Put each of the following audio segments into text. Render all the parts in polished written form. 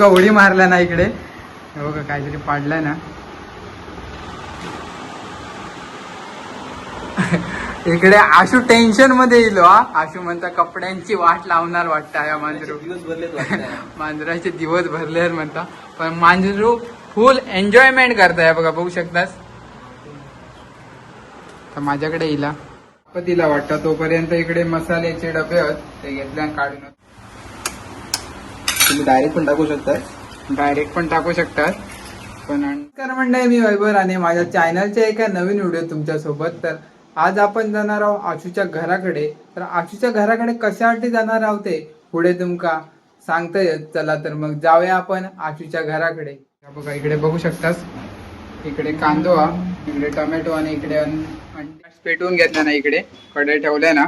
उडी मारला ना इकडे, हो का काहीतरी पाडलाय ना. इकडे आशू टेन्शन मध्ये येईल. आशू म्हणता कपड्यांची वाट लावणार वाटतं या मांजरू. मांजराचे दिवस भरले म्हणता, पण मांजरू फुल एन्जॉयमेंट करताय बघा, बघू शकतास. तर माझ्याकडे येईल तिला वाटतं. तोपर्यंत इकडे मसाल्याचे डबे आहेत ते घेतल्या काढून. तुम्ही डायरेक्ट पण टाकू शकता. डायरेक्ट पण टाकू शकतात. पण नमस्कार मंडळी, मी वैभव आणि माझ्या चॅनलच्या एका नवीन व्हिडिओ तुमच्या सोबत. तर आज आपण जाणार आहोत आशूच्या घराकडे. तर आशूच्या घराकडे कशासाठी जाणार आहोत ते पुढे तुमका सांगता येत. चला तर मग जाऊया आपण आशूच्या घराकडे. बघा इकडे बघू शकतास, इकडे कांदो हा, इकडे टोमॅटो आणि इकडे अंडी पेटवून घेतला ना. इकडे कढई ठेवल्या ना,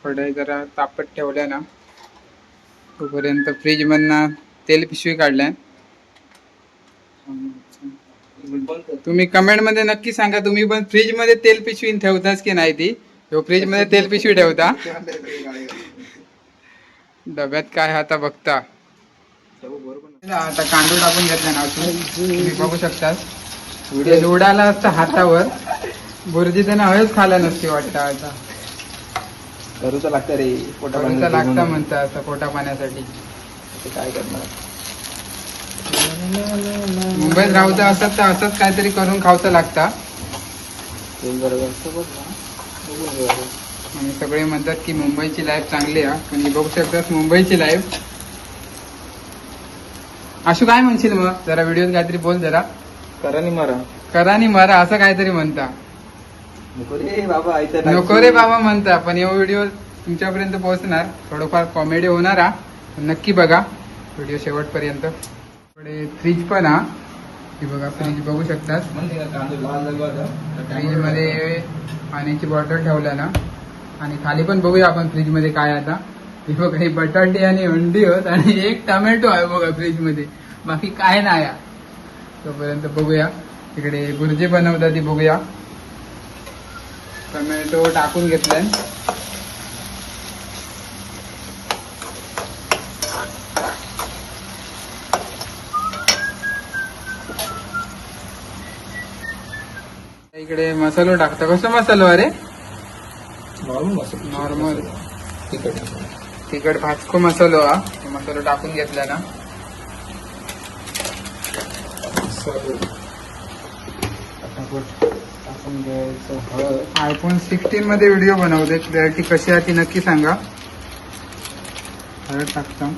कढई जरा तापत ठेवल्या ना. तोपर्यंत फ्रीज मधनं तेल पिशवी काढल्या. तुम्ही कमेंट मध्ये नक्की सांगा, तुम्ही पण फ्रीज मध्ये तेल पिशवी ठेवताच की नाही. ती फ्रीज मध्ये तेल पिशवी ठेवता. डब्यात काय आता बघता. आता कांदूळ टाकून घेतला ना तुम्ही बघू शकता. व्हिडिओ उडाला असता हातावर, बुर्जी त्यांना हळूच खायला नसते वाटतं. आता करूचा लागतं रे, करूचा लागता म्हणता असं पोटा पाण्यासाठी. काय करणार, मुंबईत राहतं असत तर असंच काहीतरी करून खावचं लागता. आणि सगळे म्हणतात की मुंबईची लाईफ चांगली आहे, पण मी बघू शकतात मुंबईची लाईफ. आशू काय म्हणशील मग, जरा व्हिडिओत काहीतरी बोल जरा. करानी मारा, करानी मारा असं काहीतरी म्हणता. नको रे बाबा, नको रे बाबा म्हणता. पण या व्हिडिओ तुमच्यापर्यंत पोहोचणार, थोडंफार कॉमेडी होणार हा. नक्की बघा व्हिडिओ शेवटपर्यंत. इकडे फ्रीज पण हा, ही बघा फ्रीज बघू शकतात. फ्रीज मध्ये पाण्याची बॉटल ठेवल्या ना. आणि खाली पण बघूया आपण फ्रीज मध्ये काय आता. ही बघा ही बटाटे आणि अंडी होत आणि एक टोमॅटो आहे बघा फ्रीज मध्ये, बाकी काय नाही. तोपर्यंत बघूया इकडे बुर्जी बनवतात ती बघूया. टोमॅटो टाकून घेतलाय. इकडे मसालो टाकता. कसं मसालो अरे, नॉर्मल तिखट भाजको मसालो हा. मसालो टाकून घेतला ना. टाकून घ्यायचं हळद. आयफोन 16 मध्ये व्हिडिओ बनवते, क्लॅरिटी कशी आहे ती नक्की सांगा. हळद टाकता.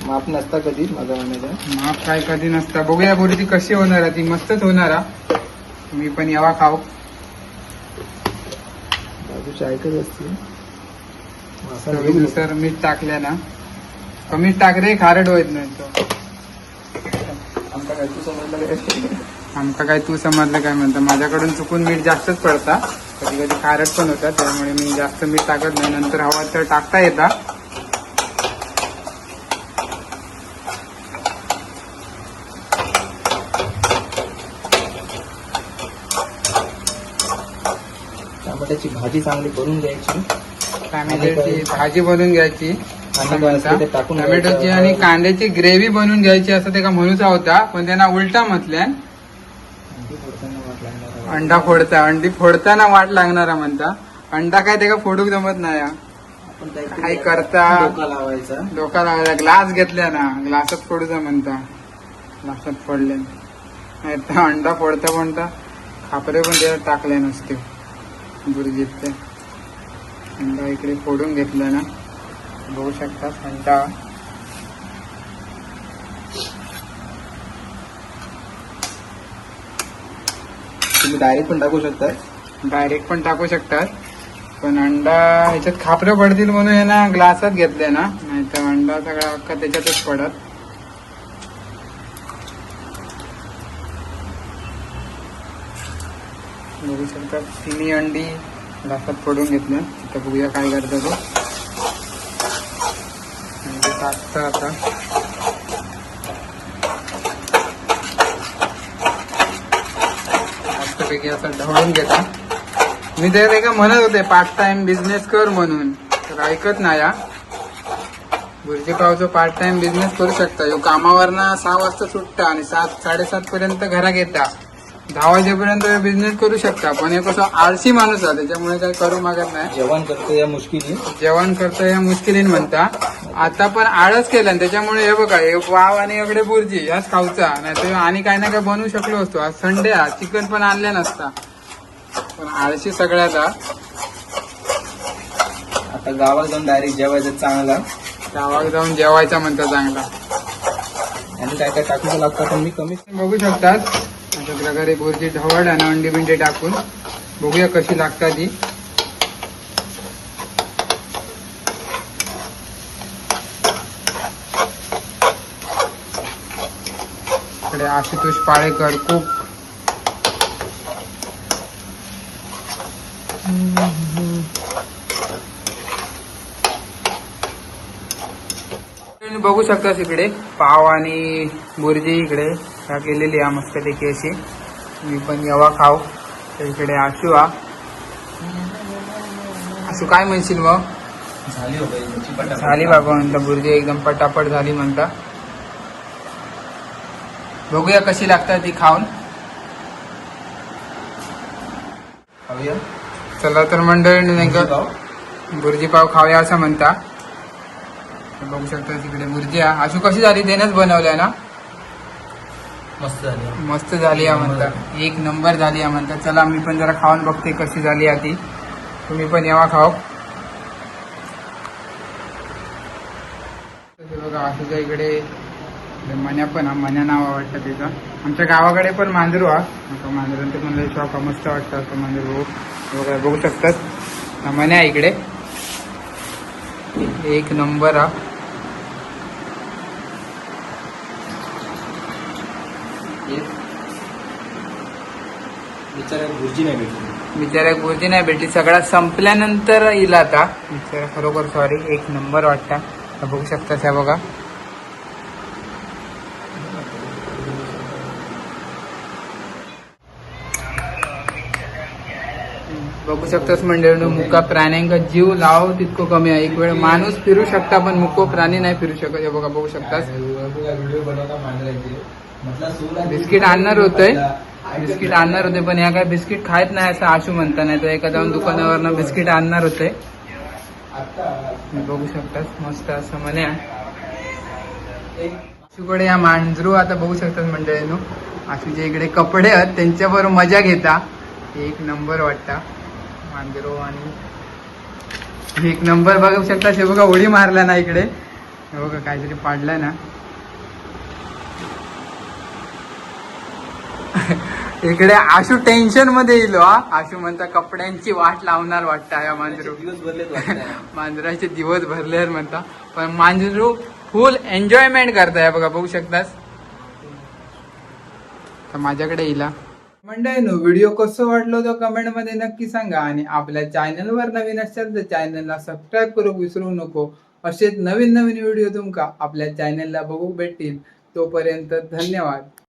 माप नसता कधी माझा म्हणायचा. माप काय कधी नसता. बघूया बुर्जी कशी होणार आहे, ती मस्तच होणार हा. मी पण यावा खाऊ. बाजूची ऐकत असते. सर मीठ टाकल्या ना, कमीच टाक रे, खारट होत नाही तो. आमका काय तू समजलं काय? आमका काय तू समजलं काय म्हणता. माझ्याकडून चुकून मीठ जास्तच पडता, कधी कधी खारट पण होता, त्यामुळे मी जास्त मीठ टाकत नाही. नंतर हवा तर टाकता येता. टमाट्याची भाजी चांगली करून घ्यायची. टॅमॅटोची भाजी बनवून घ्यायची, टोमॅटोची आणि आणि कांद्याची ग्रेव्ही बनवून घ्यायची असं ते का म्हणूचा होता. पण त्यांना उलटा म्हटल्या. अंडा फोडता, अंडी फोडताना वाट लागणारा म्हणता. अंडा काय ते का फोडूक जमत नाही. आपण काय करता, डोका लावायचा. डोका लावायचा. ग्लास घेतल्या ना, ग्लासात फोडूचा म्हणता. ग्लासात फोडले नाही तर अंडा फोडता म्हणता. खापरे पण त्याच्यात टाकले नसते बुर्जीत. ते अंडा इकडे फोडून घेतला ना, बघू शकता. अंडा तुम्ही डायरेक्ट पण टाकू शकता. डायरेक्ट पण टाकू शकतात, पण अंडा ह्याच्यात खापरे पडतील म्हणून हे ना ग्लासात घेतले ना, नाही तर अंडा सगळा अख्खा त्याच्यातच पडत. बघू शकता तिन्ही अंडी ग्लासात फोडून घेतल्या. आता बघूया काय करता तो. अंडी टाकता आता. मस्तपैकी असं ढवळून घेता. मी ते का म्हणत होते पार्ट टाइम बिझनेस कर म्हणून, तर ऐकत नाही. बुर्जी पावचं पार्ट टाइम बिझनेस करू शकता. ह्यो कामावरनं 6 वाजता सुटता आणि 7-7:30 पर्यंत घरात येता. 10 वाजेपर्यंत बिझनेस करू शकता. पण हे कसं आळशी माणूस आहे, त्याच्यामुळे काही करू मागत नाही. जेवण करतो या मुश्किली. जेवण करतो या मुश्किलीन म्हणता. आता पण आळस केलं त्याच्यामुळे हे बघा, हे वाव आणि इकडे बुर्जी ह्याच खाऊचा नाही तर आणि काही ना काही बनवू शकलो असतो. आज संडे हा, चिकन पण आणले नसता. पण आळशी सगळ्यात हा. आता गावात जाऊन डायरेक्ट जेवायचं चांगला. गावात जाऊन जेवायचा म्हणता चांगला. आणि काय काय टाकून लागतं पण मी कमी. बघू शकतात अशा प्रकारे बुर्जी ढवळ आणि अंडी बिंडी टाकून बघूया कशी लागतात ती. इकडे आशुतोष पाळेकर खूप बघू शकतास इकडे पाव आणि बुर्जी इकडे ह्या केलेली आहे मस्तपैकी अशी. मी पण येवा खाऊ. तर इकडे आशू हा. आशू काय म्हणशील मग? झाली हो बाई. झाली बाबा म्हणता, बुर्जी एकदम पटापट झाली म्हणता. बघूया कशी लागतात ती खाऊन. खाऊया. चला तर मंडळी नेमकं बुर्जी पाव खाऊया असं म्हणता. बघू शकता तिकडे बुर्जी हा. आशू कशी झाली? त्यानेच बनवल्या ना? मस्त झाली. मस्त झाली या म्हणता. एक नंबर झाली या म्हणता. चला मी पण जरा खाऊन बघते कशी झाली आहे ती. तुम्ही पण येवा खाऊ. बघा आशूच्या इकडे मन्या पण हा. मन्या नाव वाटतं त्याचं. आमच्या गावाकडे पण मांजरू हा. मांजरांचं पण लय शॉक मस्त वाटतं असं मांजरू. वगैरे बघू शकतात मन्या इकडे. एक नंबर हा. बिचारा बुर्जी नाही भेटली. बिचारा बुर्जी नाही भेटली. सगळा संपल्यानंतर येईल आता. बिचारा खरोखर सॉरी. एक नंबर वाटता. बघू शकता त्या बघा. बघू शकतास मंडळी मुका प्राण्यांका जीव लाव तितको कमी आहे. एक वेळ माणूस फिरू शकता पण मुको प्राणी नाही फिरू शकत. हे बघा बघू शकतास. व्हिडिओ बनवता मांजरायचे. बिस्किट आणणार होते. बिस्किट आणणार होते पण ह्या काय बिस्किट खायत नाही असं आशू म्हणता. नाही तर एका जाऊन दुकानावरनं बिस्किट आणणार होते. बघू शकतास मस्त असं म्हणे. आशूकडे या मांजरू आता बघू शकतात मंडळींनो. आशूच्या इकडे कपडे आहेत त्यांच्याबरोबर मजा घेता. एक नंबर वाटता मांजरू. आणि एक नंबर बघू शकता. हे बघा उडी मारला ना इकडे. हे बघा काहीतरी पाडलाय ना. इकडे आशू टेन्शन मध्ये येईल हा. आशू म्हणता कपड्यांची वाट लावणार वाटतं या मांजरू. दिवस भरले. मांजराचे दिवस भरले म्हणता. पण मांजरू फुल एन्जॉयमेंट करताय बघा बघू शकतास. तर माझ्याकडे येईल मंडळींनो. व्हिडिओ कसं वाटलो तो कमेंट मध्ये नक्की सांगा. आणि आपल्या चॅनलवर नवीन असाल तर चॅनलला सबस्क्राईब करू विसरू नको. असेच नवीन नवीन व्हिडिओ तुमका आपल्या चॅनलला बघू भेटतील. तोपर्यंत धन्यवाद.